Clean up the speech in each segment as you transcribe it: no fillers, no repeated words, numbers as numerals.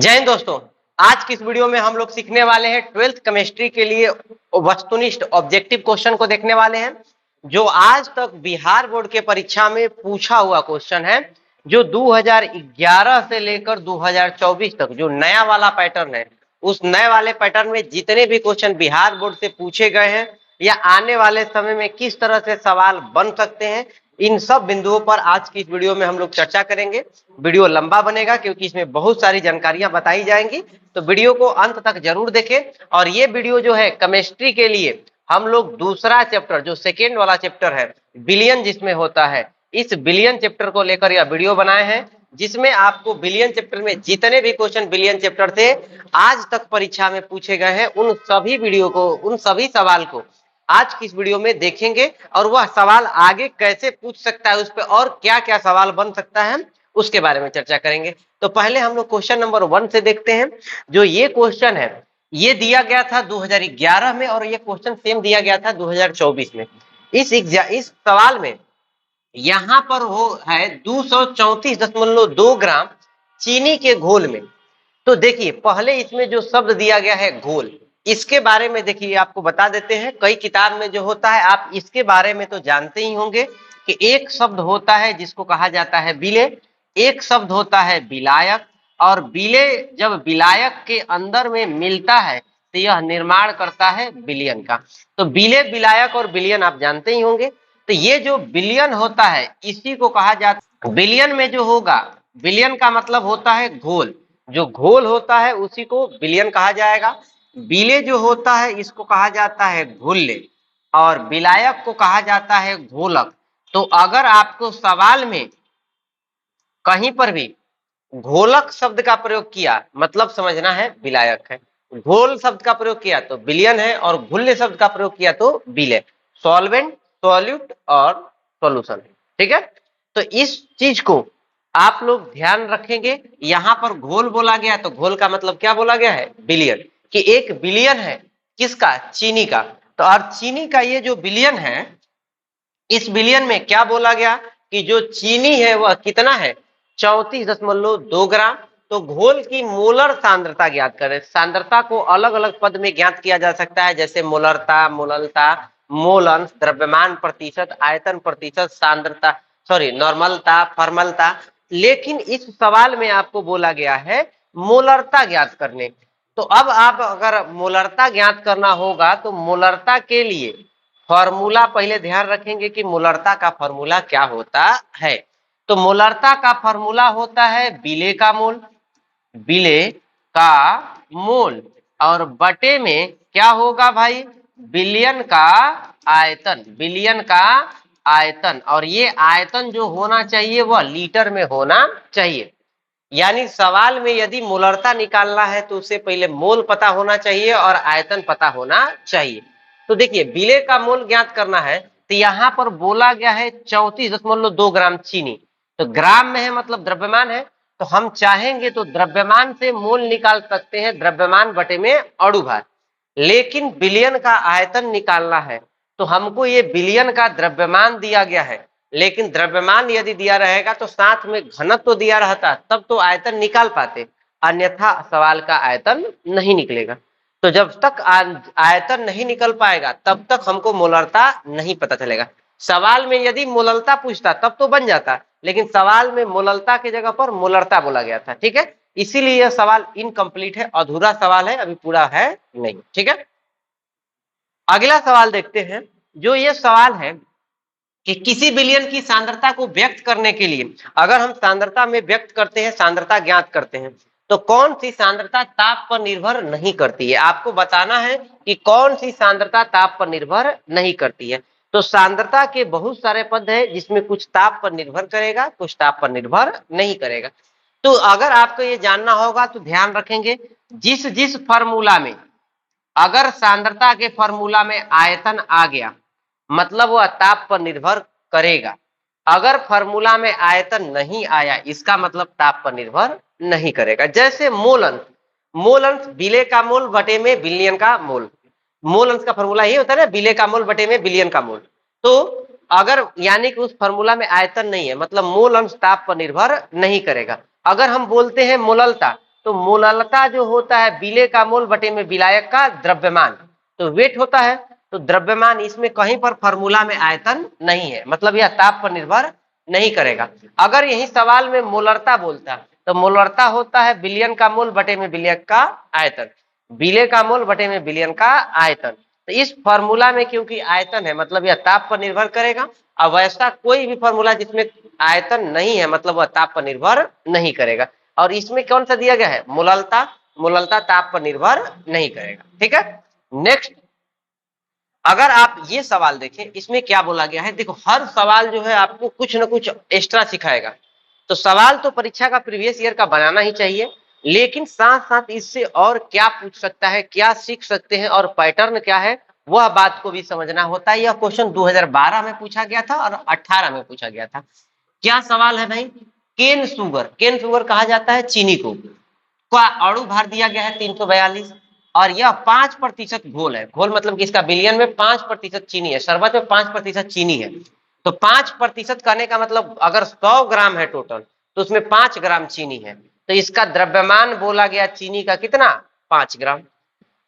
जय हिंद दोस्तों। आज की इस वीडियो में हम लोग सीखने वाले हैं 12th केमिस्ट्री के लिए वस्तुनिष्ठ ऑब्जेक्टिव क्वेश्चन को देखने वाले हैं, जो आज तक बिहार बोर्ड के परीक्षा में पूछा हुआ क्वेश्चन है। जो 2011 से लेकर 2024 तक जो नया वाला पैटर्न है, उस नए वाले पैटर्न में जितने भी क्वेश्चन बिहार बोर्ड से पूछे गए हैं या आने वाले समय में किस तरह से सवाल बन सकते हैं, इन सब बिंदुओं पर आज की इस वीडियो में हम लोग चर्चा करेंगे। वीडियो लंबा बनेगा क्योंकि इसमें बहुत सारी जानकारियां बताई जाएंगी, तो वीडियो को अंत तक जरूर देखें। और ये वीडियो जो है केमिस्ट्री के लिए हम लोग दूसरा चैप्टर जो सेकेंड वाला चैप्टर है बिलियन जिसमें होता है, इस बिलियन चैप्टर को लेकर यह वीडियो बनाए हैं, जिसमें आपको बिलियन चैप्टर में जितने भी क्वेश्चन बिलियन चैप्टर से आज तक परीक्षा में पूछे गए हैं, उन सभी वीडियो को, उन सभी सवाल को आज की इस वीडियो में देखेंगे। और वह सवाल आगे कैसे पूछ सकता है, उस पर और क्या क्या सवाल बन सकता है, उसके बारे में चर्चा करेंगे। तो पहले हम लोग क्वेश्चन नंबर 1 से देखते हैं। जो ये क्वेश्चन है ये दिया गया था 2011 में और ये क्वेश्चन सेम दिया गया था 2024 में। इस सवाल में यहां पर हो है 234.2 ग्राम चीनी के घोल में। तो देखिए पहले इसमें जो शब्द दिया गया है घोल, इसके बारे में देखिए आपको बता देते हैं। कई किताब में जो होता है आप इसके बारे में तो जानते ही होंगे कि एक शब्द होता है जिसको कहा जाता है विलेय, एक शब्द होता है विलायक, और विलेय जब विलायक के अंदर में मिलता है तो यह निर्माण करता है विलयन का। तो विलेय, विलायक और विलयन आप जानते ही होंगे। तो ये जो विलयन होता है इसी को कहा जाता है, विलयन में जो होगा, विलयन का मतलब होता है घोल, जो घोल होता है उसी को विलयन कहा जाएगा। विलेय जो होता है इसको कहा जाता है घोल्य, और विलायक को कहा जाता है घोलक। तो अगर आपको सवाल में कहीं पर भी घोलक शब्द का प्रयोग किया, मतलब समझना है विलायक है। घोल शब्द का प्रयोग किया तो विलयन है, और घुल्य शब्द का प्रयोग किया तो विलेय। सॉल्वेंट, सॉल्यूट और सॉल्यूशन, ठीक है। तो इस चीज को आप लोग ध्यान रखेंगे। यहां पर घोल बोला गया तो घोल का मतलब क्या बोला गया है, विलयन, कि एक विलयन है किसका, चीनी का। तो और चीनी का ये जो विलयन है, इस विलयन में क्या बोला गया कि जो चीनी है वह कितना है, 34.2 ग्राम। तो घोल की मोलर सांद्रता ज्ञात करें। सांद्रता को अलग अलग पद में ज्ञात किया जा सकता है, जैसे मोलरता, मोललता, मोलंश, द्रव्यमान प्रतिशत, आयतन प्रतिशत, सांद्रता, सॉरी नॉर्मलता, फॉर्मलता। लेकिन इस सवाल में आपको बोला गया है मोलरता ज्ञात करने। तो अब आप अगर मोलरता ज्ञात करना होगा तो मोलरता के लिए फॉर्मूला पहले ध्यान रखेंगे कि मोलरता का फॉर्मूला क्या होता है। तो मोलरता का फॉर्मूला होता है विलेय का मोल, विलेय का मोल, और बटे में क्या होगा भाई, विलयन का आयतन, विलयन का आयतन। और ये आयतन जो होना चाहिए वह लीटर में होना चाहिए। यानी सवाल में यदि मोलरता निकालना है तो उससे पहले मोल पता होना चाहिए और आयतन पता होना चाहिए। तो देखिए विलेय का मोल ज्ञात करना है तो यहां पर बोला गया है 34.2 ग्राम चीनी। तो ग्राम में है मतलब द्रव्यमान है, तो हम चाहेंगे तो द्रव्यमान से मोल निकाल सकते हैं, द्रव्यमान बटे में अणु भार। लेकिन विलयन का आयतन निकालना है तो हमको ये विलयन का द्रव्यमान दिया गया है, लेकिन द्रव्यमान यदि दिया रहेगा तो साथ में घनत्व तो दिया रहता, तब तो आयतन निकाल पाते, अन्यथा सवाल का आयतन नहीं निकलेगा। तो जब तक आयतन नहीं निकल पाएगा तब तक हमको मोलरता नहीं पता चलेगा। सवाल में यदि मोललता पूछता तब तो बन जाता, लेकिन सवाल में मोललता की जगह पर मोलरता बोला गया था, ठीक है। इसीलिए यह सवाल इनकम्प्लीट है, अधूरा सवाल है, अभी पूरा है नहीं, ठीक है। अगला सवाल देखते हैं। जो ये सवाल है कि किसी विलयन की सांद्रता को व्यक्त करने के लिए, अगर हम सांद्रता में व्यक्त करते हैं, सांद्रता ज्ञात करते हैं, तो कौन सी सांद्रता ताप पर निर्भर नहीं करती है। आपको बताना है कि कौन सी सांद्रता ताप पर निर्भर नहीं करती है। तो सांद्रता के बहुत सारे पद है जिसमें कुछ ताप पर निर्भर करेगा, कुछ ताप पर निर्भर नहीं करेगा। तो अगर आपको ये जानना होगा तो ध्यान रखेंगे, जिस जिस फार्मूला में अगर सांद्रता के फार्मूला में आयतन आ गया मतलब वह ताप पर निर्भर करेगा। अगर फार्मूला में आयतन नहीं आया इसका मतलब ताप पर निर्भर नहीं करेगा। जैसे मोल अंश, मोल अंश विलेय का मोल बटे में विलयन का मोल, मोल अंश का फार्मूला ही होता है ना, विलेय का मोल बटे में विलयन का मोल। तो अगर यानी कि उस फार्मूला में आयतन नहीं है मतलब मोल अंश ताप पर निर्भर नहीं करेगा। अगर हम बोलते हैं मोललता, तो मोललता जो होता है विलेय का मोल बटे में विलायक का द्रव्यमान, तो वेट होता है। तो द्रव्यमान इसमें कहीं पर फॉर्मूला में आयतन नहीं है, मतलब यह ताप पर निर्भर नहीं करेगा। अगर यही सवाल में मोलरता बोलता तो मोलरता होता है विलयन का मोल बटे में विलयक का आयतन, विलेय का मोल बटे में विलयन का आयतन। तो इस फॉर्मूला में क्योंकि आयतन है मतलब यह ताप पर निर्भर करेगा, और वैसा कोई भी फॉर्मूला जिसमें आयतन नहीं है मतलब वह ताप पर निर्भर नहीं करेगा। और इसमें कौन सा दिया गया है, मोललता, मोललता ताप पर निर्भर नहीं करेगा। ठीक है, नेक्स्ट अगर आप ये सवाल देखें, इसमें क्या बोला गया है, देखो हर सवाल जो है आपको कुछ ना कुछ एक्स्ट्रा सिखाएगा। तो सवाल तो परीक्षा का प्रीवियस ईयर का बनाना ही चाहिए, लेकिन साथ साथ इससे और क्या पूछ सकता है, क्या सीख सकते हैं और पैटर्न क्या है, वह बात को भी समझना होता है। यह क्वेश्चन 2012 में पूछा गया था और 18 में पूछा गया था। क्या सवाल है भाई, केन शुगर, केन शुगर कहा जाता है चीनी को, का अणु भार दिया गया है 342, और यह 5% घोल है। घोल मतलब कि इसका बिलियन में 5% चीनी है, शरबत में 5% चीनी है। तो 5% कहने का मतलब अगर 100 ग्राम है टोटल तो उसमें 5 ग्राम चीनी है। तो इसका द्रव्यमान बोला गया चीनी का कितना, 5 ग्राम।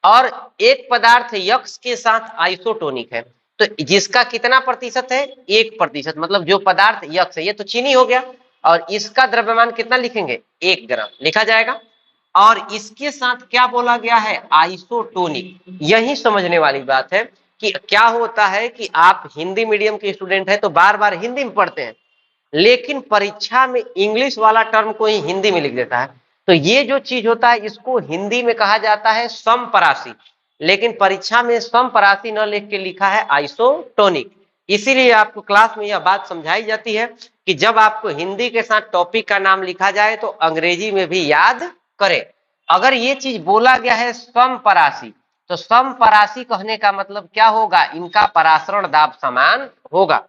और एक पदार्थ यक्स के साथ आइसोटोनिक है, तो जिसका कितना प्रतिशत है, 1%, मतलब जो पदार्थ यक्स है, ये तो चीनी हो गया, और इसका द्रव्यमान कितना लिखेंगे, 1 ग्राम लिखा जाएगा। और इसके साथ क्या बोला गया है, आइसोटोनिक। यही समझने वाली बात है कि क्या होता है कि आप हिंदी मीडियम के स्टूडेंट हैं तो बार बार हिंदी में पढ़ते हैं, लेकिन परीक्षा में इंग्लिश वाला टर्म को ही हिंदी में लिख देता है। तो ये जो चीज होता है इसको हिंदी में कहा जाता है समपरासी, लेकिन परीक्षा में समपरासी न लिख के लिखा है आइसोटोनिक। इसीलिए आपको क्लास में यह बात समझाई जाती है कि जब आपको हिंदी के साथ टॉपिक का नाम लिखा जाए तो अंग्रेजी में भी याद करें। अगर ये चीज बोला गया है समपरासी, तो समपरासी कहने का मतलब क्या होगा, इनका परासरण दाब समान होगा।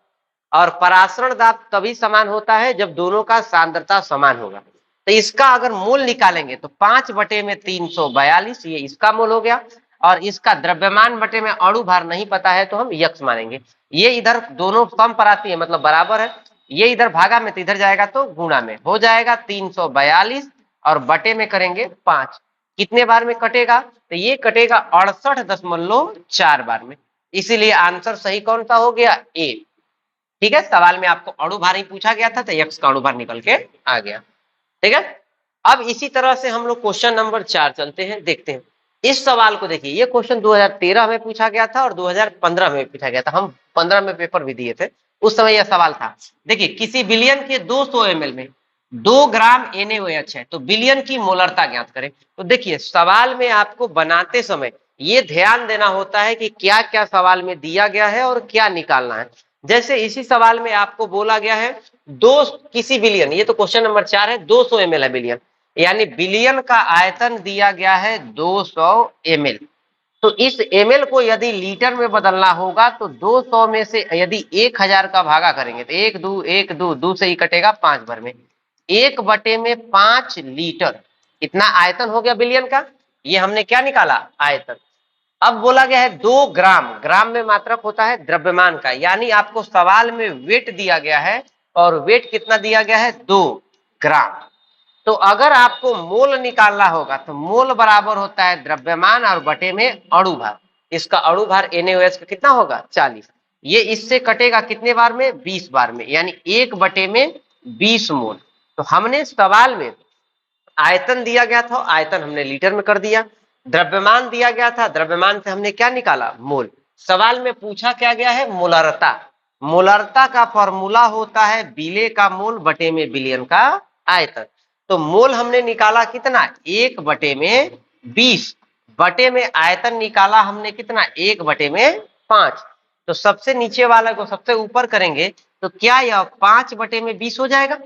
और परासरण दाब तभी समान होता है जब दोनों का सांद्रता समान होगा। तो इसका अगर मोल निकालेंगे तो 5 बटे में 342, ये इसका मोल हो गया, और इसका द्रव्यमान बटे में अणु भार नहीं पता है तो हम यक्स मानेंगे। ये इधर दोनों समपरासी है मतलब बराबर है, ये इधर भागा में तो इधर जाएगा तो गुणा में हो जाएगा 342, और बटे में करेंगे 5। कितने बार में कटेगा, तो ये कटेगा 68.4 बार में। इसीलिए आंसर सही कौन सा हो गया, ए। ठीक है, सवाल में आपको अणु भार ही पूछा गया था तो यक्स का अणु भार निकल के आ गया। ठीक है, अब इसी तरह से हम लोग क्वेश्चन नंबर 4 चलते हैं, देखते हैं। इस सवाल को देखिए, ये क्वेश्चन 2013 में पूछा गया था और 2015 में पूछा गया था। हम 15 में पेपर भी दिए थे, उस समय यह सवाल था। देखिए, किसी बिलियन के 200 ml में 2 ग्राम NaOH है, तो बिलियन की मोलरता ज्ञात करें। तो देखिए, सवाल में आपको बनाते समय ये ध्यान देना होता है कि क्या क्या सवाल में दिया गया है और क्या निकालना है। जैसे इसी सवाल में आपको बोला गया है किसी बिलियन, ये तो क्वेश्चन नंबर 4 है, 200 ml है बिलियन, यानी बिलियन का आयतन दिया गया है 200 ml। तो इस ml को यदि लीटर में बदलना होगा तो 200 में से यदि 1000 का भागा करेंगे तो 1 2 2 से ही कटेगा 5 भर में, 1 बटे में 5 लीटर, इतना आयतन हो गया बिलियन का। ये हमने क्या निकाला, आयतन। अब बोला गया है 2 ग्राम, ग्राम में मात्रक होता है द्रव्यमान का, यानी आपको सवाल में वेट दिया गया है और वेट कितना दिया गया है, 2 ग्राम। तो अगर आपको मोल निकालना होगा तो मोल बराबर होता है द्रव्यमान और बटे में अणु भार। इसका अणु भार NaOH का कितना होगा, 40। ये इससे कटेगा कितने बार में, 20 बार में, यानी 1 बटे में 20 मोल। तो हमने सवाल में आयतन दिया गया था, आयतन हमने लीटर में कर दिया। द्रव्यमान दिया गया था, द्रव्यमान से हमने क्या निकाला, मोल। सवाल में पूछा क्या गया है, मोलरता। मोलरता का फॉर्मूला होता है विलेय का मोल बटे में बिलियन का आयतन। तो मोल हमने निकाला कितना, 1 बटे में 20, बटे में आयतन निकाला हमने कितना, 1 बटे में 5। तो सबसे नीचे वाला को सबसे ऊपर करेंगे तो क्या यह 5 बटे में 20 हो जाएगा,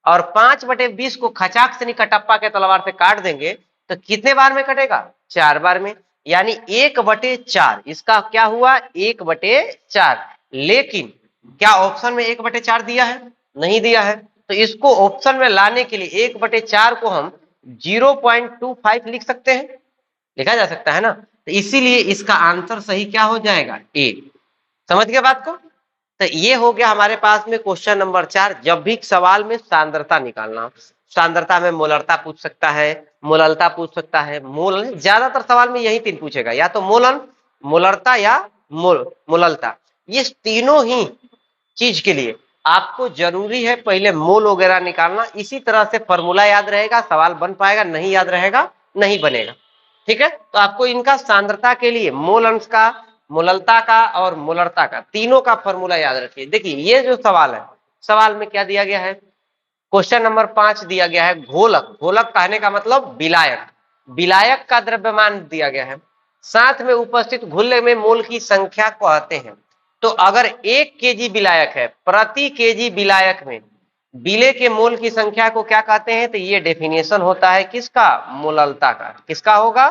और 5 बटे 20 को खचाक से नहीं कटप्पा के तलवार से काट देंगे तो कितने बार में कटेगा, 4 बार में, यानी 1 बटे 4। इसका क्या हुआ, 1 बटे 4। लेकिन क्या ऑप्शन में 1 बटे 4 दिया है, नहीं दिया है। तो इसको ऑप्शन में लाने के लिए 1 बटे 4 को हम 0.25 लिख सकते हैं, लिखा जा सकता है ना। तो इसीलिए इसका आंसर सही क्या हो जाएगा, ए। समझ गए बात को। तो ये हो गया हमारे पास में क्वेश्चन नंबर 4। जब भी सवाल में सांद्रता निकालना, सांद्रता में मोलरता पूछ सकता है, मोललता पूछ सकता है, मोल, ज्यादातर सवाल में यही 3 पूछेगा, या तो मोलन, मोलरता या मोललता। ये तीनों ही चीज के लिए आपको जरूरी है पहले मोल वगैरह निकालना। इसी तरह से फॉर्मूला याद रहेगा, सवाल बन पाएगा, नहीं याद रहेगा नहीं बनेगा। ठीक है, तो आपको इनका सांद्रता के लिए मोल अंश का, मोललता का और मोलरता का, तीनों का फॉर्मूला याद रखिए। देखिए ये जो सवाल है, सवाल में क्या दिया गया है, क्वेश्चन नंबर 5 दिया गया है घोलक। घोलक कहने का मतलब विलायक, विलायक का द्रव्यमान दिया गया है, साथ में उपस्थित घुलने में मोल की संख्या कहते हैं। तो अगर 1 केजी विलायक है, प्रति केजी विलायक में विलेय के मोल की संख्या को क्या कहते हैं, तो ये डेफिनेशन होता है किसका, मोललता का। किसका होगा,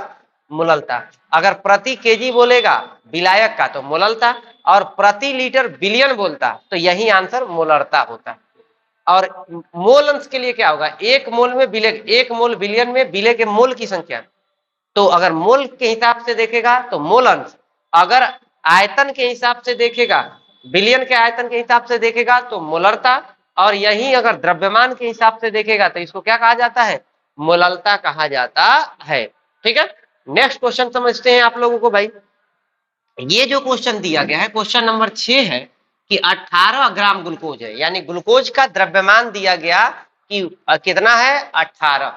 मोललता। अगर प्रति केजी बोलेगा विलायक का तो मोललता, और प्रति लीटर बिलियन बोलता तो यही आंसर मोलरता होता। और मोल अंश के लिए क्या होगा, 1 मोल में विलेय, 1 मोल बिलियन में विलेय के मोल की संख्या। तो अगर मोल के हिसाब से देखेगा तो मोल अंश, अगर आयतन के हिसाब से देखेगा, बिलियन के आयतन के हिसाब से देखेगा तो मोलरता, और यही अगर द्रव्यमान के हिसाब से देखेगा तो इसको क्या कहा जाता है, मोललता कहा जाता है। ठीक है, नेक्स्ट क्वेश्चन समझते हैं आप लोगों को भाई। ये जो क्वेश्चन दिया गया है, क्वेश्चन नंबर 6 है कि 18 ग्राम ग्लूकोज है, यानी ग्लूकोज का द्रव्यमान दिया गया कि कितना है 18,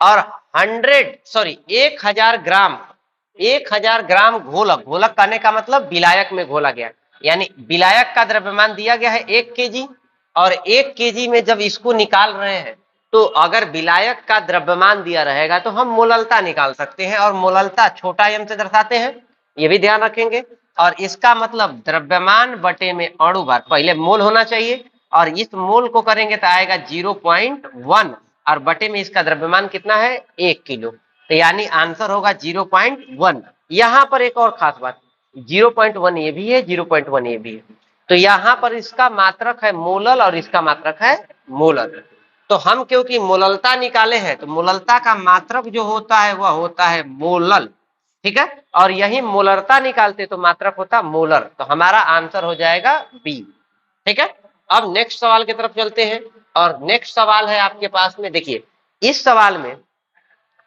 और 1000 ग्राम, 1000 ग्राम घोलक, घोलक करने का मतलब विलायक में घोला गया, यानी विलायक का द्रव्यमान दिया गया है 1 केजी, और 1 केजी में जब इसको निकाल रहे हैं तो अगर विलायक का द्रव्यमान दिया रहेगा तो हम मोललता निकाल सकते हैं, और मोललता छोटा m से दर्शाते हैं, ये भी ध्यान रखेंगे। और इसका मतलब द्रव्यमान बटे में अणु भार, पहले मोल होना चाहिए, और इस मोल को करेंगे तो आएगा 0.1, और बटे में इसका द्रव्यमान कितना है 1 किलो, तो यानी आंसर होगा 0.1। यहां पर एक और खास बात, 0.1 ये भी है, 0.1 ये भी है, तो यहां पर इसका मात्रक है मोलल और इसका मात्रक है मोलल। तो हम क्योंकि मोललता निकाले हैं तो मोललता का मात्रक जो होता है वह होता है मोलल। ठीक है, और यही मोलरता निकालते तो मात्रक होता मोलर, तो हमारा आंसर हो जाएगा बी। ठीक है, अब नेक्स्ट सवाल की तरफ चलते हैं, और नेक्स्ट सवाल है आपके पास में, देखिए इस सवाल में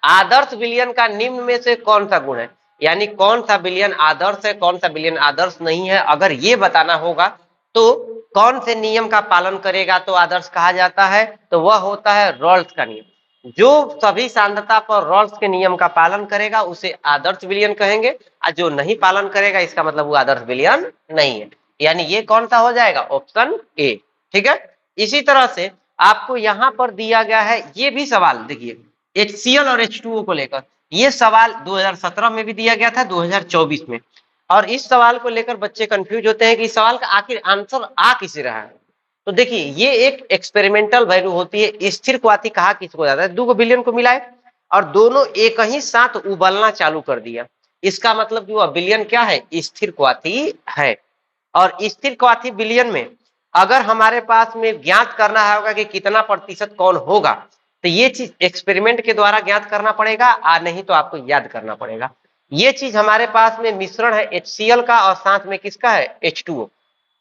आदर्श विलयन का निम्न में से कौन सा गुण है, यानी कौन सा विलयन आदर्श है, कौन सा विलयन आदर्श नहीं है, अगर ये बताना होगा तो कौन से नियम का पालन करेगा तो आदर्श कहा जाता है, तो वह होता है रॉल्स का नियम। जो सभी सांद्रता पर रॉल्स के नियम का पालन करेगा उसे आदर्श विलयन कहेंगे, और जो नहीं पालन करेगा इसका मतलब वो आदर्श विलयन नहीं है, यानी ये कौन सा हो जाएगा, ऑप्शन ए। ठीक है, इसी तरह से आपको यहां पर दिया गया है ये भी सवाल, देखिए HCl और H2O को लेकर, ये सवाल 2017 में भी दिया गया था, 2024 में, और इस सवाल को लेकर बच्चे कंफ्यूज होते हैं कि इस सवाल का आखिर आंसर आ किसे रहा है। तो देखिए ये एक एक्सपेरिमेंटल वैल्यू होती है, स्थिर क्वाथी कहा किसको जाता है, 2 बिलियन को मिलाए और दोनों एक ही साथ उबलना चालू कर दिया, इसका मतलब जो बिलियन क्या है, स्थिर क्वाथी है। और स्थिर क्वाथी बिलियन में अगर हमारे पास में ज्ञात करना होगा कि कितना प्रतिशत कौन होगा, तो ये चीज एक्सपेरिमेंट के द्वारा ज्ञात करना पड़ेगा, नहीं तो आपको याद करना पड़ेगा। ये चीज हमारे पास में मिश्रण है HCl का और साथ में किसका है H2O,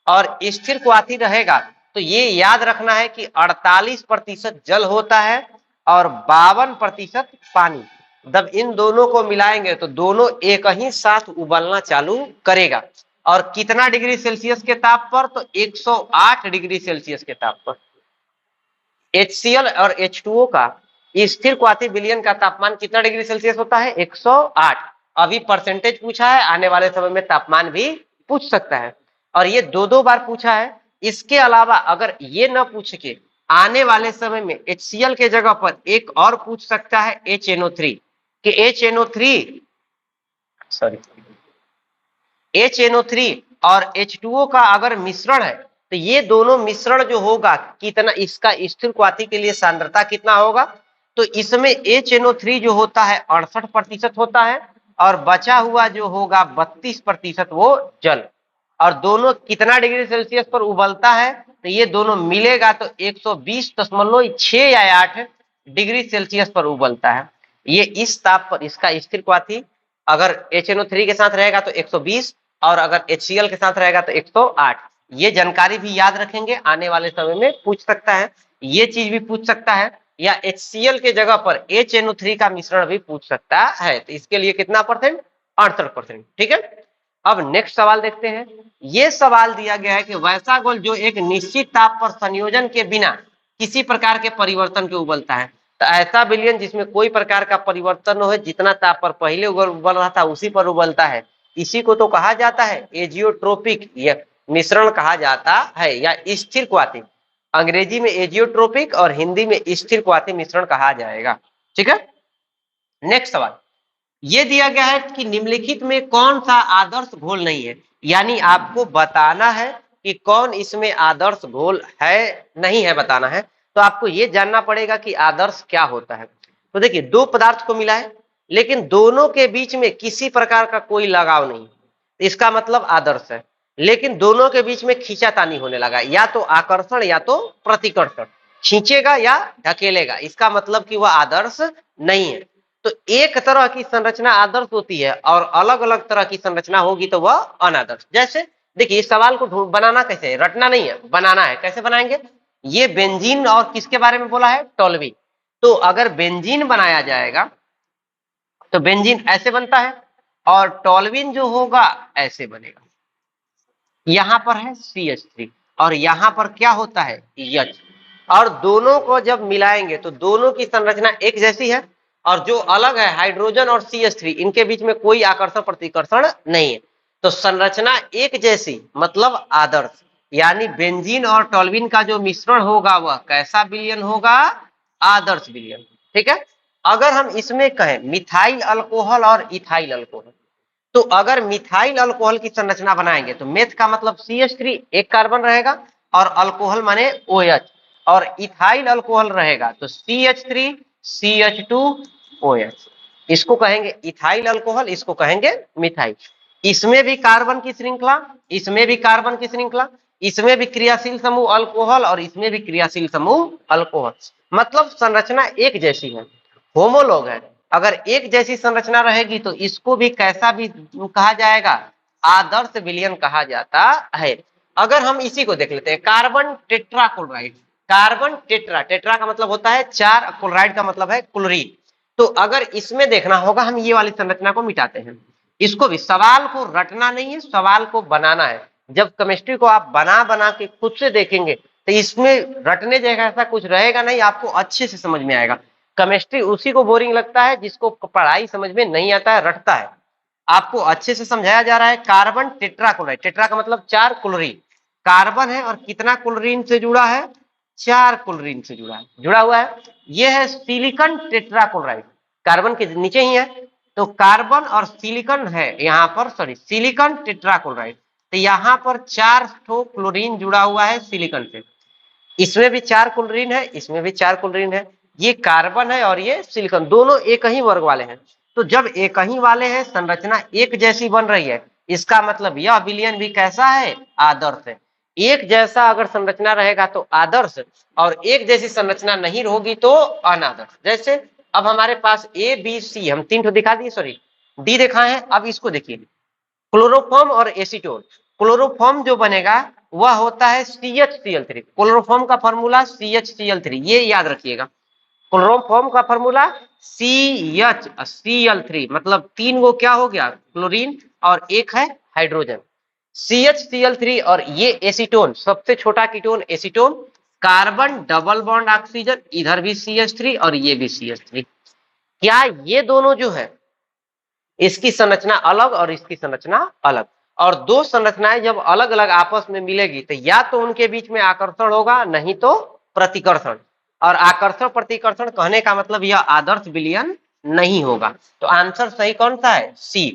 और स्थिर क्वाथी रहेगा तो ये याद रखना है कि 48% जल होता है और 52% पानी। जब इन दोनों को मिलाएंगे तो दोनों एक ही साथ उबलना चालू करेगा, और कितना डिग्री सेल्सियस के ताप पर, तो 108 डिग्री सेल्सियस के ताप पर। HCl और H2O का स्थिर क्वाथी विलयन का तापमान कितना डिग्री सेल्सियस होता है, 108। अभी परसेंटेज पूछा है, आने वाले समय में तापमान भी पूछ सकता है, और ये 2 बार पूछा है। इसके अलावा अगर ये न पूछ के आने वाले समय में HCl के जगह पर एक और पूछ सकता है HNO3, कि HNO3 और H2O का अगर मिश्रण है तो ये दोनों मिश्रण जो होगा कितना, इसका स्थिर क्वाथी के लिए सांद्रता कितना होगा, तो इसमें HNO3 जो होता है 68% होता है, और बचा हुआ जो होगा 32% वो जल, और दोनों कितना डिग्री सेल्सियस पर उबलता है, तो ये दोनों मिलेगा तो 120.6 या 8 डिग्री सेल्सियस पर उबलता है। ये इस ताप पर इसका स्थिर क्वाथी अगर HNO3 के साथ रहेगा तो 120, और अगर HCl के साथ रहेगा तो 108। ये जानकारी भी याद रखेंगे, आने वाले समय में पूछ सकता है, ये चीज भी पूछ सकता है, या HCl के जगह पर HNO3 का मिश्रण भी पूछ सकता है। तो इसके लिए कितना परसेंट? 68%। ठीक है, अब नेक्स्ट सवाल देखते हैं। ये सवाल दिया गया है कि वैसा घोल जो एक निश्चित ताप पर संयोजन के बिना किसी प्रकार के परिवर्तन के उबलता है। तो ऐसा विलयन जिसमें कोई प्रकार का परिवर्तन हो, जितना ताप पर पहले उबल रहा था उसी पर उबलता है, इसी को तो कहा जाता है एजियोट्रोपिक मिश्रण कहा जाता है, या स्थिर क्वाथी। अंग्रेजी में एजियोट्रोपिक और हिंदी में स्थिर क्वाथी मिश्रण कहा जाएगा। ठीक है, नेक्स्ट सवाल ये दिया गया है कि निम्नलिखित में कौन सा आदर्श घोल नहीं है, यानी आपको बताना है कि कौन इसमें आदर्श घोल है, नहीं है बताना है। तो आपको ये जानना पड़ेगा कि आदर्श क्या होता है। तो देखिए, दो पदार्थ को मिला है लेकिन दोनों के बीच में किसी प्रकार का कोई लगाव नहीं, इसका मतलब आदर्श है। लेकिन दोनों के बीच में खींचातानी होने लगा, या तो आकर्षण या तो प्रतिकर्षण, खींचेगा या ढकेलेगा, इसका मतलब कि वह आदर्श नहीं है। तो एक तरह की संरचना आदर्श होती है और अलग अलग तरह की संरचना होगी तो वह अनादर्श। जैसे देखिए, इस सवाल को बनाना कैसे है, रटना नहीं है, बनाना है। कैसे बनाएंगे? ये बेंजीन और किसके बारे में बोला है? टोल्यूइन। तो अगर बेंजीन बनाया जाएगा तो बेंजीन ऐसे बनता है और टोल्यूइन जो होगा ऐसे बनेगा। यहां पर है CH3 और यहां पर क्या होता है? H। और दोनों को जब मिलाएंगे तो दोनों की संरचना एक जैसी है, और जो अलग है हाइड्रोजन और CH3, इनके बीच में कोई आकर्षण प्रतिकर्षण नहीं है। तो संरचना एक जैसी मतलब आदर्श, यानी बेंजीन और टोल्यूइन का जो मिश्रण होगा वह कैसा विलयन होगा? आदर्श विलयन। ठीक है, अगर हम इसमें कहें मिथाइल अल्कोहल और इथाइल अल्कोहल, तो अगर मिथाइल अल्कोहल की संरचना बनाएंगे तो मेथ का मतलब CH3 एक कार्बन रहेगा और अल्कोहल माने OH, और इथाइल अल्कोहल रहेगा तो CH3 CH2 OH। इसको कहेंगे इथाइल अल्कोहल, इसको कहेंगे मिथाइल। इसमें भी कार्बन की श्रृंखला, इसमें भी कार्बन की श्रृंखला, इसमें भी क्रियाशील समूह अल्कोहल और इसमें भी क्रियाशील समूह अल्कोहल, मतलब संरचना एक जैसी है, होमोलॉग है। अगर एक जैसी संरचना रहेगी तो इसको भी कैसा भी कहा जाएगा? आदर्श विलयन कहा जाता है। अगर हम इसी को देख लेते हैं, carbon tetrachloride. Carbon tetra, tetra का मतलब होता है चार, क्लोराइड का मतलब है क्लोरीन। तो अगर इसमें देखना होगा, हम ये वाली संरचना को मिटाते हैं। इसको भी, सवाल को रटना नहीं है, सवाल को बनाना है। जब केमिस्ट्री को आप बना बना के खुद से देखेंगे तो इसमें रटने जैसा ऐसा कुछ रहेगा नहीं, आपको अच्छे से समझ में आएगा। केमिस्ट्री उसी को बोरिंग लगता है जिसको पढ़ाई समझ में नहीं आता है, रटता है। आपको अच्छे से समझाया जा रहा है। कार्बन टेट्राक्लोराइड, टेट्रा का मतलब चार, क्लोरीन कार्बन है और कितना क्लोरीन से जुड़ा है? चार क्लोरीन से जुड़ा हुआ है। यह है सिलिकॉन टेट्राक्लोराइड, कार्बन के नीचे ही है। तो कार्बन और सिलिकॉन है यहाँ पर, सॉरी सिलिकॉन टेट्राक्लोराइड। तो यहाँ पर चार ठो क्लोरीन जुड़ा हुआ है सिलिकॉन से, इसमें भी चार क्लोरीन है, इसमें भी चार क्लोरीन है। ये कार्बन है और ये सिलिकॉन, दोनों एक ही वर्ग वाले हैं। तो जब एक ही वाले हैं, संरचना एक जैसी बन रही है, इसका मतलब यह विलयन भी कैसा है? आदर्श है। एक जैसा अगर संरचना रहेगा तो आदर्श, और एक जैसी संरचना नहीं होगी तो अनादर्श। जैसे अब हमारे पास ABC, हम तीन ठो दिखा दिए, सॉरी D दिखाए हैं। अब इसको देखिए, क्लोरोफॉर्म और एसीटोन। क्लोरोफॉर्म जो बनेगा वह होता है CHCl3। क्लोरोफॉर्म का फॉर्मूला CHCl3, ये याद रखिएगा। क्लोरोफॉर्म का फॉर्मूला CHCl3, मतलब तीन वो क्या हो गया? क्लोरीन और एक है हाइड्रोजन, CHCl3। और ये एसीटोन, सबसे छोटा ketone acetone, carbon double bond oxygen, इधर भी CH3 और ये भी CH3। क्या ये दोनों जो है, इसकी संरचना अलग और इसकी संरचना अलग, और दो संरचनाएं जब अलग अलग आपस में मिलेगी तो या तो उनके बीच में आकर्षण होगा, नहीं तो प्रतिकर्षण। और आकर्षण प्रतिकर्षण कहने का मतलब यह आदर्श विलयन नहीं होगा। तो आंसर सही कौन सा है? C।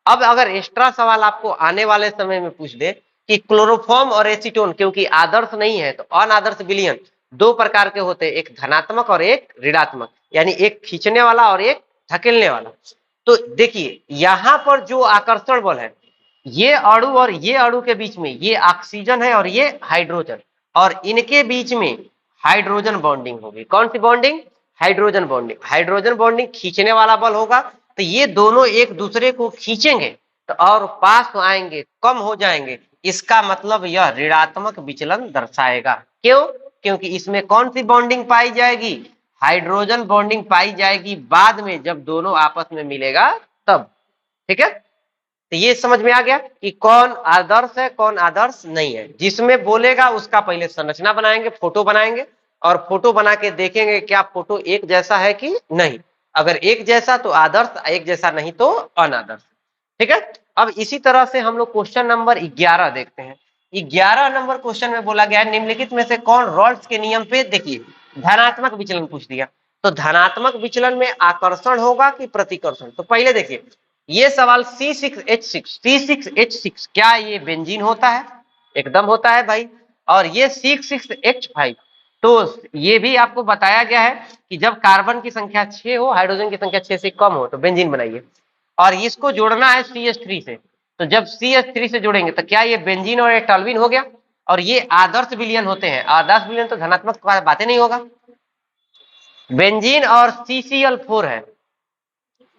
अब अगर एक्स्ट्रा सवाल आपको आने वाले समय में पूछ दे कि क्लोरोफॉर्म और एसीटोन क्योंकि आदर्श नहीं है तो अनादर्श विलयन दो प्रकार के होते हैं, एक धनात्मक और एक ऋणात्मक, यानी एक खींचने वाला और एक धकेलने वाला। तो देखिए, यहां पर जो आकर्षण बल है, ये अणु और ये अणु के बीच में ये ऑक्सीजन है और ये हाइड्रोजन, और इनके बीच में हाइड्रोजन बॉन्डिंग होगी। कौन सी bonding? Hydrogen bonding. Hydrogen bonding खींचने वाला बल होगा, तो ये दोनों एक दूसरे को खींचेंगे तो और पास तो आएंगे, कम हो जाएंगे, इसका मतलब यह ऋणात्मक विचलन दर्शाएगा। क्यों? क्योंकि इसमें कौन सी बॉन्डिंग पाई जाएगी? हाइड्रोजन बॉन्डिंग पाई जाएगी बाद में, जब दोनों आपस में मिलेगा तब। ठीक है, तो ये समझ में आ गया कि कौन आदर्श है कौन आदर्श नहीं है। जिसमें बोलेगा उसका पहले संरचना बनाएंगे, फोटो बनाएंगे, और फोटो बना के देखेंगे क्या फोटो एक जैसा है कि नहीं। अगर एक जैसा तो आदर्श, एक जैसा नहीं तो अनादर्श। ठीक है, अब इसी तरह से हम लोग क्वेश्चन नंबर 11 देखते हैं। 11 नंबर क्वेश्चन में बोला गया है निम्नलिखित में से कौन रॉल्स के नियम पे, देखिए धनात्मक विचलन पूछ दिया, तो धनात्मक विचलन में आकर्षण होगा कि प्रतिकर्षण। तो पहले देखिए ये सवाल C6H6 क्या ये बेंजीन होता है? एकदम होता है भाई। और ये C6H5, तो ये भी आपको बताया गया है कि जब कार्बन की संख्या 6 हो, हाइड्रोजन की संख्या 6 से कम हो तो बेंजीन बनाइए। और इसको जोड़ना है CH3 से, तो जब CH3 से जोड़ेंगे तो क्या ये बेंजीन और ये टॉल्यूइन हो गया। और ये आदर्श विलयन होते हैं, आदर्श विलयन तो धनात्मक बातें नहीं होगा। बेंजीन और CCl4 है,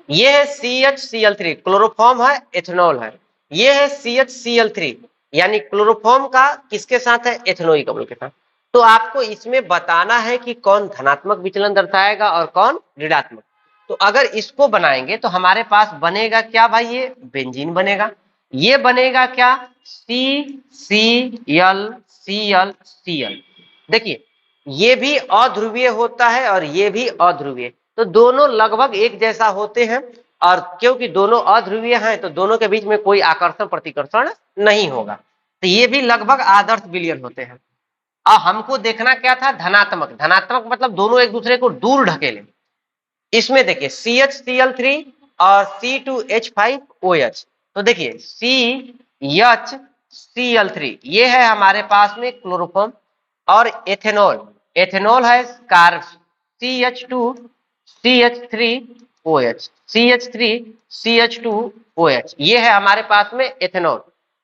ये है CHCl3 क्लोरोफॉर्म है, एथेनॉल है। ये है CHCl3 यानी क्लोरोफॉर्म का किसके साथ है? एथेनोइक अम्ल के साथ। तो आपको इसमें बताना है कि कौन धनात्मक विचलन दर्शाएगा और कौन ऋणात्मक। तो अगर इसको बनाएंगे तो हमारे पास बनेगा क्या भाई? ये बेंजीन बनेगा। ये बनेगा क्या? CCl देखिए ये भी अध्रुवीय होता है और ये भी अध्रुवीय, तो दोनों लगभग एक जैसा होते हैं। और क्योंकि दोनों अध्रुवीय हैं तो दोनों के बीच में कोई आकर्षण प्रतिकर्षण नहीं होगा, तो ये भी लगभग आदर्श विलयन होते हैं। और हमको देखना क्या था? धनात्मक। धनात्मक मतलब दोनों एक दूसरे को दूर ढकेले। इसमें देखिए CHCl3 और C2H5OH, तो देखिए CHCl3 ये है हमारे पास में क्लोरोफॉर्म, और एथेनॉल, एथेनॉल है कार CH2CH3OH, CH3CH2OH, ये है हमारे पास में एथेनॉल।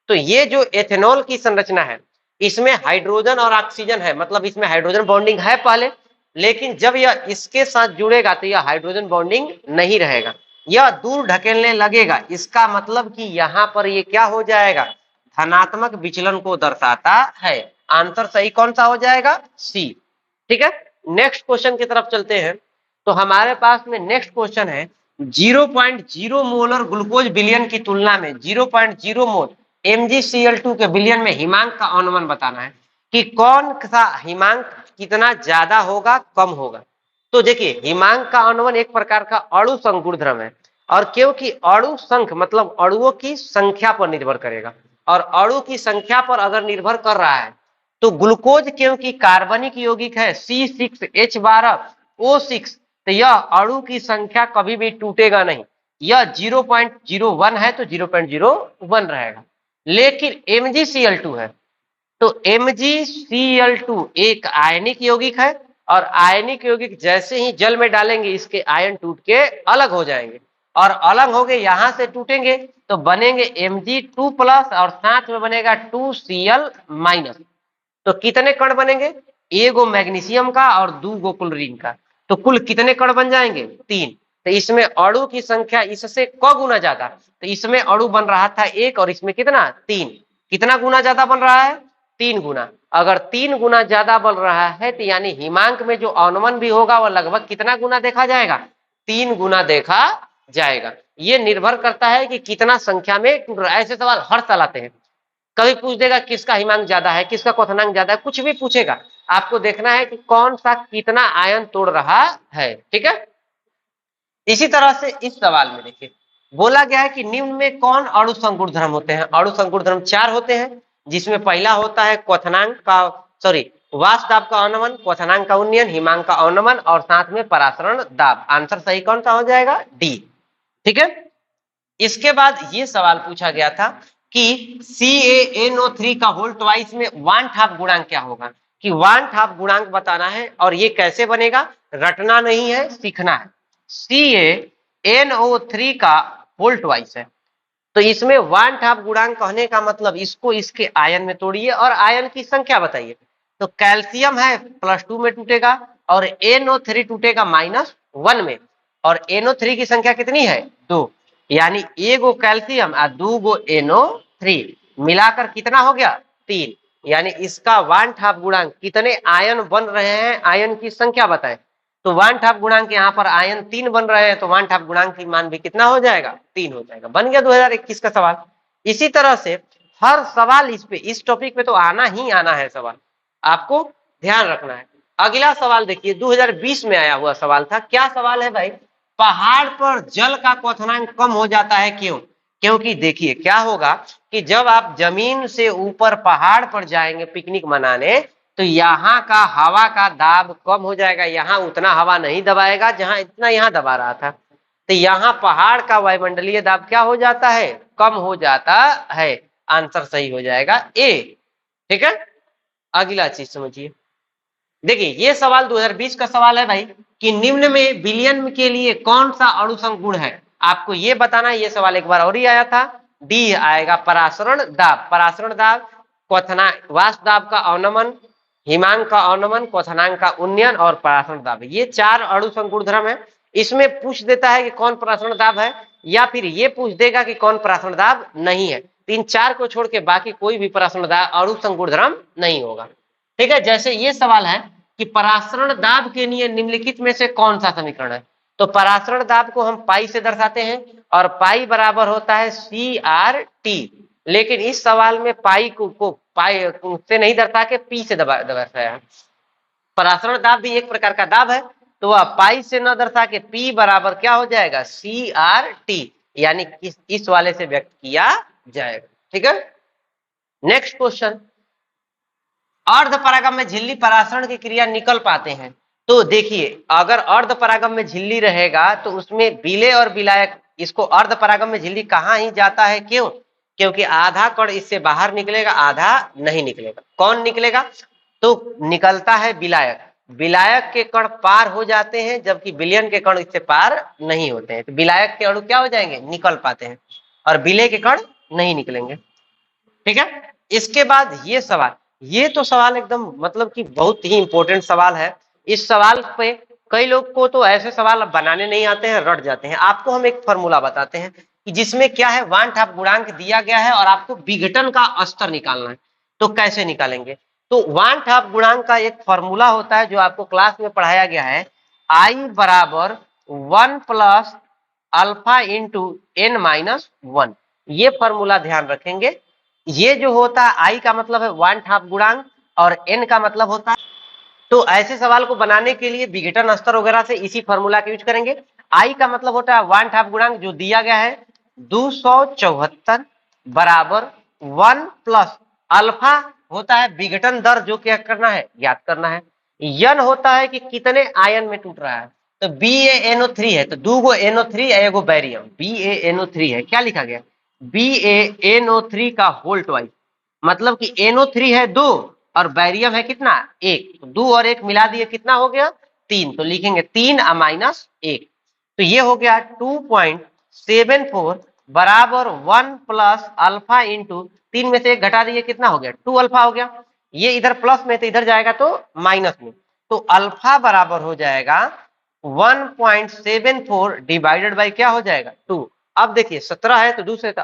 तो ये जो एथेनॉल की संरचना है इसमें हाइड्रोजन और ऑक्सीजन है, मतलब इसमें हाइड्रोजन बॉन्डिंग है पहले, लेकिन जब यह इसके साथ जुड़ेगा तो यह हाइड्रोजन बॉन्डिंग नहीं रहेगा, यह दूर ढकेलने लगेगा। इसका मतलब कि यहाँ पर ये क्या हो जाएगा? धनात्मक विचलन को दर्शाता है। आंसर सही कौन सा हो जाएगा? सी। ठीक है, नेक्स्ट क्वेश्चन की तरफ चलते हैं। तो हमारे पास में नेक्स्ट क्वेश्चन है 0.0 मोलर ग्लूकोज विलयन की तुलना में 0.0 मोल MgCl2 के विलयन में हिमांक का अनुमान बताना है कि कौन सा हिमांक कितना ज्यादा होगा कम होगा। तो देखिए हिमांक का अनुमान एक प्रकार का अणु संघ गुणधर्म है, और क्योंकि अणु संख्या मतलब अणुओं की संख्या पर निर्भर करेगा, और अणु की संख्या पर अगर निर्भर कर रहा है तो ग्लूकोज क्योंकि कार्बनिक यौगिक है C6H12O6, तो यह अणु की संख्या कभी भी टूटेगा नहीं। यह 0.01 है तो 0.01 रहेगा। लेकिन MgCl2 है तो MgCl2 एक आयनिक यौगिक है, और आयनिक यौगिक जैसे ही जल में डालेंगे इसके आयन टूट के अलग हो जाएंगे, और अलग हो गए यहां से टूटेंगे तो बनेंगे Mg2+ और साथ में बनेगा 2Cl-। तो कितने कण बनेंगे? एगो मैग्नीशियम का और 2 क्लोरीन का, तो कुल कितने कण बन जाएंगे? 3। तो इसमें अणु की संख्या इससे क गुना ज्यादा, तो इसमें अणु बन रहा था 1 और इसमें कितना? 3। कितना गुना ज्यादा बन रहा है? 3 गुना। अगर 3 गुना ज्यादा बन रहा है तो यानी हिमांक में जो अनुमान भी होगा वह लगभग कितना गुना देखा जाएगा? 3 गुना देखा जाएगा। ये निर्भर करता है कि कितना संख्या में टूट रहा है। ऐसे सवाल हर साल आते हैं, कभी पूछ देगा किसका हिमांक ज्यादा है, किसका क्वथनांक ज्यादा है, कुछ भी पूछेगा, आपको देखना है कि कौन सा कितना आयन तोड़ रहा है। ठीक है, इसी तरह से इस सवाल में देखिए बोला गया है कि निम्न में कौन अणु संघ गुणधर्म होते हैं? अणु संघ गुणधर्म 4 होते हैं, जिसमें पहला होता है क्वथनांक का वाष्प दाब का अवनमन, क्वथनांक का उन्नयन, हिमांक का अवनमन और साथ में परासरण दाब। आंसर सही कौन सा हो जाएगा? डी। ठीक है, इसके बाद ये सवाल पूछा गया था कि CaNO3 का होल ट्वाइस में 1/2 गुणांक क्या होगा, कि 1/2 गुणांक बताना है। और ये कैसे बनेगा? रटना नहीं है, सीखना है। CaNO3 का होल ट्वाइस है, तो इसमें 1/2 गुणांक कहने का मतलब इसको इसके आयन में तोड़िए और आयन की संख्या बताइए। तो कैल्शियम है +2 में टूटेगा और NO3 टूटेगा -1 में, और NO3 की संख्या कितनी है? 2, यानी एगो कैल्शियम और 2 NO3 मिलाकर कितना हो गया 3। यानी इसका 1/2 गुणांक कितने आयन बन रहे हैं, आयन की संख्या बताएं। तो 1/2 गुणांक यहाँ पर आयन 3 बन रहे हैं, तो 1/2 गुणांक की मान भी कितना हो जाएगा 3 हो जाएगा। बन गया 2021 का सवाल। इसी तरह से हर सवाल इस पे, इस टॉपिक पे तो आना ही आना है सवाल, आपको ध्यान रखना है। अगला सवाल देखिए 2020 में आया हुआ सवाल था। क्या सवाल है भाई, पहाड़ पर जल का क्वथनांक कम हो जाता है क्यों? क्योंकि देखिए क्या होगा कि जब आप जमीन से ऊपर पहाड़ पर जाएंगे पिकनिक मनाने, तो यहाँ का हवा का दाब कम हो जाएगा, यहाँ उतना हवा नहीं दबाएगा जहां इतना यहाँ दबा रहा था। तो यहाँ पहाड़ का वायुमंडलीय दाब क्या हो जाता है, कम हो जाता है। आंसर सही हो जाएगा ए। ठीक है, अगला चीज समझिए। देखिए ये सवाल 2020 का सवाल है भाई कि निम्न में विलयन के लिए कौन सा अणुसंग गुण है, आपको ये बताना है। ये सवाल एक बार और ही आया था। डी आएगा परासरण दाब। परासरण दाब, क्वथना वाष्प दाब का अवनमन, हिमांक का अवनमन, क्वथनांक का उन्नयन और परासरण दाब, ये 4 अणुसंग गुणधर्म है। इसमें पूछ देता है कि कौन परासरण दाब है, या फिर ये पूछ देगा कि कौन परासरण दाब नहीं है। 3-4 को छोड़ के बाकी कोई भी परासरण दाब अणुसंग गुणधर्म नहीं होगा। ठीक है, जैसे ये सवाल है कि परासरण दाब के लिए निम्नलिखित में से कौन सा समीकरण है, तो परासरण दाब को हम पाई से दर्शाते हैं और पाई बराबर होता है CRT। लेकिन इस सवाल में पाई को पाई से नहीं दर्शा के पी से दर्शाया। परासरण दाब भी एक प्रकार का दाब है, तो वह पाई से न दर्शा के पी बराबर क्या हो जाएगा CRT, यानी इस वाले से व्यक्त किया जाएगा। ठीक है, नेक्स्ट क्वेश्चन, अर्ध परागम में झिल्ली परासरण की क्रिया निकल पाते हैं। तो देखिए अगर अर्ध परागम में झिल्ली रहेगा तो उसमें विलेय और विलायक, इसको अर्ध परागम में झिल्ली कहाँ ही जाता है, क्यों? क्योंकि आधा कण इससे बाहर निकलेगा, आधा नहीं निकलेगा। कौन निकलेगा? तो निकलता है विलायक। विलायक के कण पार हो जाते हैं, जबकि विलयन के कण इससे पार नहीं होते हैं। तो विलायक के अणु क्या हो जाएंगे, निकल पाते हैं, और विलेय के कण नहीं निकलेंगे। ठीक है, इसके बाद ये सवाल, ये तो सवाल एकदम मतलब कि बहुत ही इंपॉर्टेंट सवाल है। इस सवाल पे कई लोग को तो ऐसे सवाल बनाने नहीं आते हैं, रट जाते हैं। आपको हम एक फॉर्मूला बताते हैं कि जिसमें क्या है 1/2 गुणांक दिया गया है और आपको विघटन का स्तर निकालना है। तो कैसे निकालेंगे? तो 1/2 गुणांक का एक फॉर्मूला होता है जो आपको क्लास में पढ़ाया गया है, I बराबर 1 प्लस अल्फा इंटू n-1। ये फॉर्मूला ध्यान रखेंगे। ये जो होता है आई का मतलब है 1/2 गुणांक और n का मतलब होता है, तो ऐसे सवाल को बनाने के लिए विघटन स्तर वगैरह से इसी फॉर्मूला का यूज करेंगे। आई का मतलब होता है 1/2 गुणांक जो दिया गया है 274 बराबर 1 प्लस अल्फा होता है विघटन दर, जो क्या करना है, ज्ञात करना है। यन होता है कि कितने आयन में टूट रहा है, तो BaNO3 है, तो 2 NO3 एगो बैरियम BaNO3 है। क्या लिखा गया, BaNO3 का होल ट्वाइस, मतलब कि NO3 है 2 और बैरियम है कितना 1, तो 2 और 1 मिला दिए कितना हो गया 3, तो लिखेंगे 3 माइनस 1, तो ये हो गया 2.74 बराबर 1 प्लस अल्फा इंटू 3 में से 1 घटा दिए कितना हो गया 2 अल्फा हो गया। ये इधर प्लस में तो इधर जाएगा तो माइनस में, तो अल्फा बराबर हो जाएगा 1.74 डिवाइडेड बाई क्या हो जाएगा 2। अब देखिए 17 है तो 2 से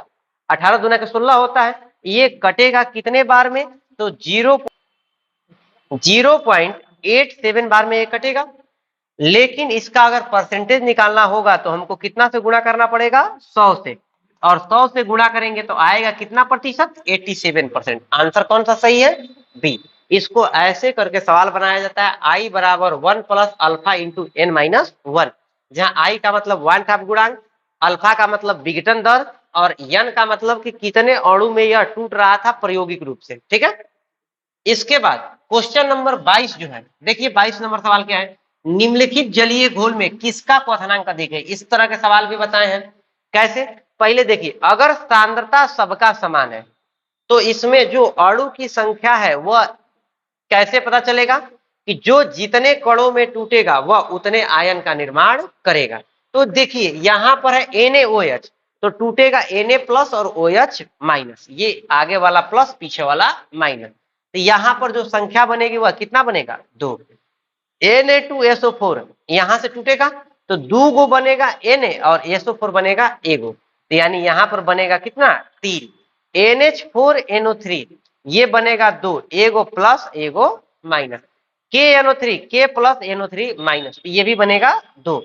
18 दूना का 16 होता है, ये कटेगा कितने बार में, तो 0.87 बार में ये कटेगा। लेकिन इसका अगर परसेंटेज निकालना होगा तो हमको कितना से गुणा करना पड़ेगा 100 से, और 100 से गुणा करेंगे तो आएगा कितना प्रतिशत 87%। आंसर कौन सा सही है, बी। इसको ऐसे करके सवाल बनाया जाता है, आई बराबर 1 प्लस अल्फा इंटू n-1, जहां आई का मतलब 1/2 गुणांक, अल्फा का मतलब विघटन दर, और यन का मतलब कि कितने अणु में यह टूट रहा था प्रायोगिक रूप से। ठीक है, इसके बाद क्वेश्चन नंबर 22 जो है, देखिए 22 नंबर सवाल क्या है, निम्नलिखित जलीय घोल में किसका क्वथनांक अधिक है। इस तरह के सवाल भी बताए हैं। कैसे, पहले देखिए अगर सांद्रता सबका समान है तो इसमें जो अणु की संख्या है वह कैसे पता चलेगा, कि जो जितने कणों में टूटेगा वह उतने आयन का निर्माण करेगा। तो देखिए यहां पर है NaOH, तो टूटेगा Na प्लस और OH माइनस, ये आगे वाला प्लस पीछे वाला माइनस, तो यहां पर जो संख्या बनेगी वह कितना बनेगा 2। Na2SO4 यहां से टूटेगा तो 2 गो बनेगा Na और SO4 बनेगा 1 गो, तो यानी यहां पर बनेगा कितना 3। NH4NO3 ये बनेगा 2, एगो प्लस एगो minus. KNO3 K plus NO3 minus, ये भी बनेगा 2।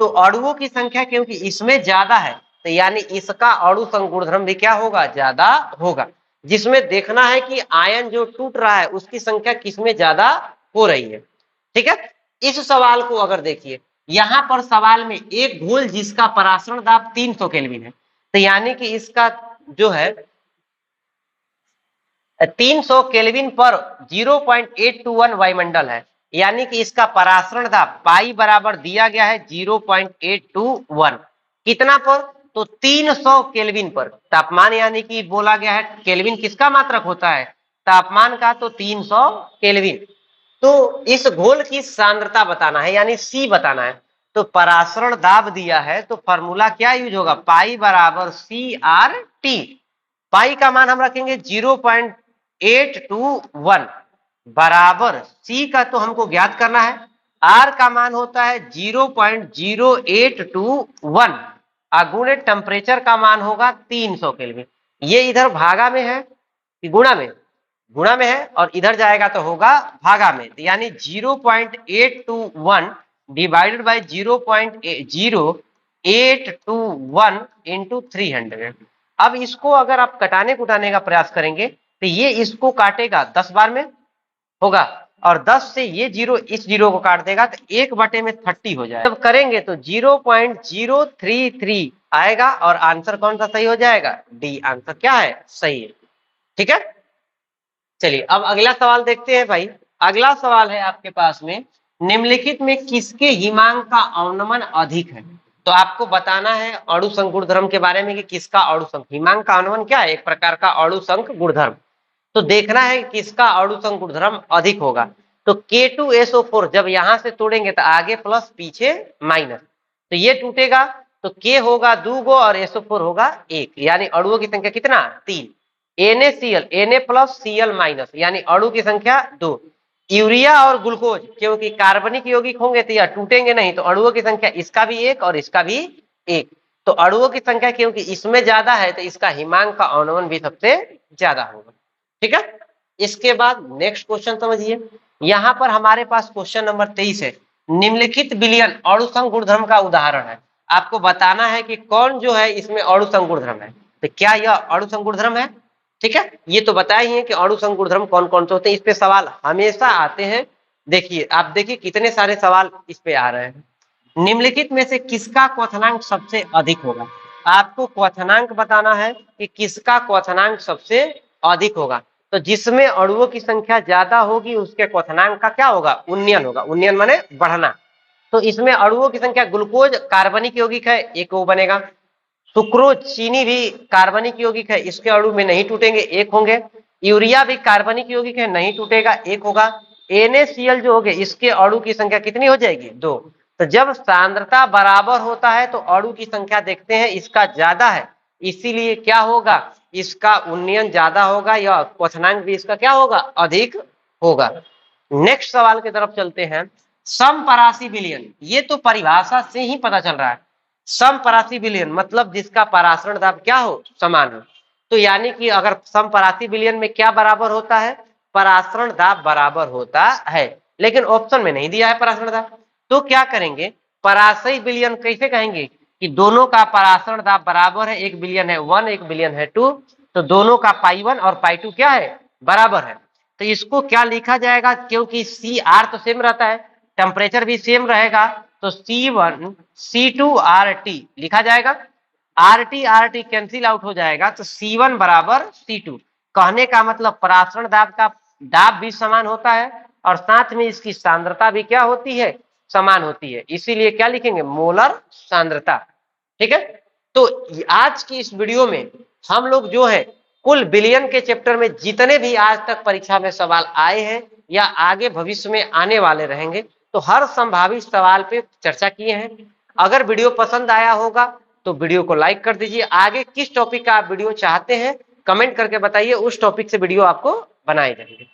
तो अणुओं की संख्या क्योंकि इसमें ज्यादा है तो यानी इसका अणु संघ गुणधर्म भी क्या होगा, ज्यादा होगा। जिसमें देखना है कि आयन जो टूट रहा है उसकी संख्या किसमें ज्यादा हो रही है। ठीक है, इस सवाल को अगर देखिए, यहां पर सवाल में एक घोल जिसका परासरण दाब 300 केल्विन है, तो यानी कि इसका जो है 300 केल्विन पर 0.821 वायुमंडल है, यानी कि इसका परासरण दाब पाई बराबर दिया गया है 0.821। कितना पर, तो 300 केल्विन पर। तापमान यानी कि बोला गया है, केल्विन किसका मात्रक होता है, तापमान का, तो 300 केल्विन। तो इस घोल की सांद्रता बताना है यानी सी बताना है। तो परासरण दाब दिया है तो फॉर्मूला क्या यूज होगा, पाई बराबर CRT। पाई का मान हम रखेंगे 0.821 बराबर सी का तो हमको ज्ञात करना है, आर का मान होता है 0.0821 गुणे टेम्परेचर का मान होगा 300 केल्विन। ये इधर भागा में है कि गुणा में, गुणा में है, और इधर जाएगा तो होगा भागा में, यानी 0.821 डिवाइडेड बाई 0.0821 इंटू 300। अब इसको अगर आप कटाने कुटाने का प्रयास करेंगे तो ये इसको काटेगा 10 बार में होगा, और 10 से ये जीरो इस जीरो को काट देगा तो 1/30 हो जाएगा। जब करेंगे तो 0.033 आएगा और आंसर कौन सा सही हो जाएगा, डी आंसर क्या है, सही है। ठीक है, चलिए अब अगला सवाल देखते हैं भाई। अगला सवाल है आपके पास में, निम्नलिखित में किसके हिमांक का अवनमन अधिक है। तो आपको बताना है अणु संघ गुणधर्म के बारे में कि किसका अणु संघ, हिमांक का अवनमन क्या है, एक प्रकार का अणु संघ गुणधर्म। तो देखना है किसका अणु संघ गुणधर्म अधिक होगा। तो K2SO4 जब यहां से तोड़ेंगे तो आगे प्लस पीछे माइनस, तो ये टूटेगा तो K होगा 2 गो और SO4 होगा 1, यानी अणुओं की संख्या कितना 3। NaCl Na plus Cl minus, यानी अणु की संख्या 2। यूरिया और ग्लूकोज क्योंकि कार्बनिक यौगिक होंगे तो यह टूटेंगे नहीं, तो अणुओं की संख्या इसका भी 1 और इसका भी 1। तो अणुओं की संख्या क्योंकि इसमें ज्यादा है तो इसका हिमांक का अवनमन भी सबसे ज्यादा होगा। ठीक है, इसके बाद नेक्स्ट क्वेश्चन समझिए। यहां पर हमारे पास क्वेश्चन नंबर 23 है, निम्नलिखित विलयन अणु संघ गुणधर्म का उदाहरण है। आपको बताना है कि कौन जो है इसमें अणु संघ गुणधर्म है, तो क्या यह अणु संघ गुणधर्म है। ठीक है, ये तो बताया ही है कि अणु संघ गुणधर्म कौन कौन से होते हैं, इस पे सवाल हमेशा आते हैं। देखिए आप देखिए कितने सारे सवाल इस पे आ रहे हैं। निम्नलिखित में से किसका क्वथनांक सबसे अधिक होगा, आपको क्वथनांक बताना है कि किसका क्वथनांक सबसे अधिक होगा। तो जिसमें अणुओं की संख्या ज्यादा होगी उसके क्वथनांक का क्या होगा, उन्नयन होगा। उन्नयन माने बढ़ना। तो इसमें अणुओं की संख्या, ग्लूकोज कार्बनिक यौगिक है, एक वो बनेगा। सुक्रोज चीनी भी कार्बनिक यौगिक है, इसके अणु में नहीं टूटेंगे, एक होंगे। यूरिया भी कार्बनिक यौगिक है, नहीं टूटेगा, एक होगा। NaCl जो हो गए इसके अणु की संख्या कितनी हो जाएगी, 2। तो जब सांद्रता बराबर होता है तो अणु की संख्या देखते हैं इसका ज्यादा है, इसीलिए क्या होगा, इसका उन्नयन ज्यादा होगा या क्वथनांक भी इसका क्या होगा, अधिक होगा। नेक्स्ट सवाल की तरफ चलते हैं। समपरासी विलयन, ये तो परिभाषा से ही पता चल रहा है। समपरासी विलयन मतलब जिसका परासरण दाब क्या हो, समान हो। तो यानी कि अगर समपरासी विलयन में क्या बराबर होता है, परासरण दाब बराबर होता है, लेकिन ऑप्शन में नहीं दिया है परासरण दाब। तो क्या करेंगे, परासई विलयन कैसे कहेंगे कि दोनों का परासरण दाब बराबर है, एक विलयन है 1 एक विलयन है 2, तो दोनों का पाई 1 और पाई 2 क्या है, बराबर है। तो इसको क्या लिखा जाएगा, क्योंकि CR तो सेम रहता है, टेम्परेचर भी सेम रहेगा, तो C1 C2 RT लिखा जाएगा। RT कैंसिल आउट हो जाएगा तो C1 बराबर C2। कहने का मतलब परासरण दाब का दाब भी समान होता है और साथ में इसकी सांद्रता भी क्या होती है, समान होती है, इसीलिए क्या लिखेंगे, मोलर सांद्रता। ठीक है, तो आज की इस वीडियो में हम लोग जो है कुल विलयन के चैप्टर में जितने भी आज तक परीक्षा में सवाल आए हैं या आगे भविष्य में आने वाले रहेंगे, तो हर संभावित सवाल पे चर्चा किए हैं। अगर वीडियो पसंद आया होगा तो वीडियो को लाइक कर दीजिए। आगे किस टॉपिक का आप वीडियो चाहते हैं कमेंट करके बताइए, उस टॉपिक से वीडियो आपको बनाए जाएंगे।